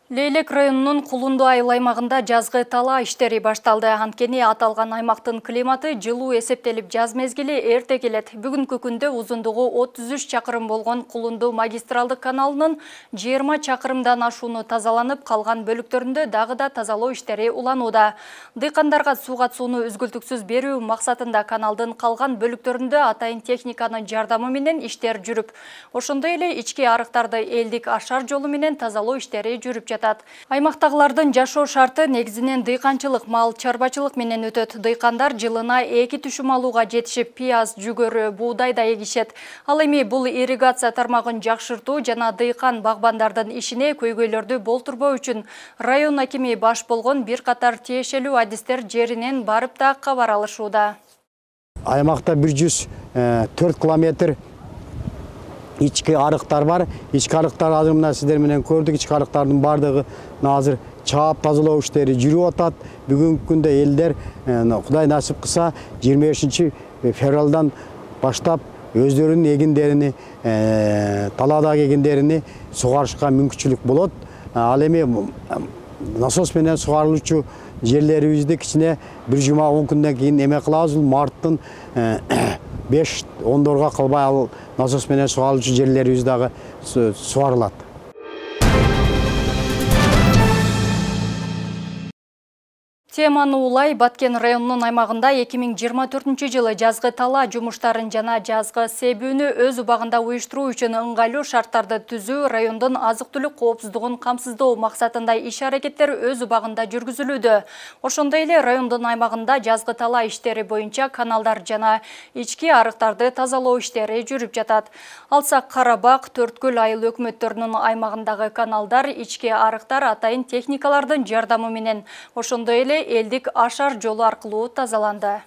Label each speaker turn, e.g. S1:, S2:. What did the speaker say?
S1: Лейлек районунун Кулунду айыл аймагында жазгы тала иштери башталды. Анткени аталган аймактын климаты жылуу эсептелип, жаз мезгили эрте келет. Бүгүнкү күндө узундугу 33 чакырым болгон Кулунду магистралдык каналынын 20 чакырымдан ашууну тазаланып, калган бөлүктөрүндө дагы да тазалоо иштери уланууда. Дыйкандарга сууга сууну үзгүлтүксүз берүү максатында каналдын калган бөлүктөрүндө атайын техниканын жардамы менен иштер жүрүп, ошондой эле ички арыктарды элдик ашар жолу менен тазалоо иштери жүрүп жатат. Аймактагылардын жашоо шарты негизинен дыйканчылык, мал чарбачылык менен өтөт. Дыйкандар жылына 2 түшүм алууга жетишип, пияз, жүгөрү, буудай да эгишет. Ал эми бул ирригация тармагын жакшыртуу жана дыйкан багбандардын ишине көйгөйлөрдү болтурбоо үчүн район акими баш болгон бир катар тиешелүү адистер жеринен барып да кабар алышууда.
S2: Аймакта 104 километр ички арыктар бар. Ички арыктар азыр мына сиздер менен көрдүк. Ички арыктардын бардыгы азыр чаап тазалоо иштери жүрүп атат. Бүгүнкү күндө элдер Кудай насип кылса 25 февралдан баштап өздөрүнүн эгиндерини, таладагы эгиндерини сугарышка мүмкүнчүлүк болот. Ал эми насос менен сугарылуучу жерлерибизди кичине бир жума 10 күндөн кийин эме кылабыз. Марттын 5-10 калбай ал насос менен сугарылуучу жерлерибиз дагы сугарылат.
S1: Теманы улай Баткен районунун аймагында 2024 жылы жазгы тала жумуштарын жана жазгы себүүнү өз убагында уюштуруу үчүн ыңгайлуу шарттарды түзүү, райондун азык-түлүк коопсуздугун камсыздоо максатында иш-аракеттер өз убагында жүргүзүлүүдө. Ошондой эле райондун аймагында жазгы тала иштери боюнча каналдар жана ички арыктарды тазалоо иштери жүрүп жатат. Алсак Карабак, Төрткөл айыл өкмөттөрүнүн аймагындагы каналдар, ички арыктар атайын техникалардын жардамы менен, ошондой эле элдик ашар жолу аркылуу тазаланды.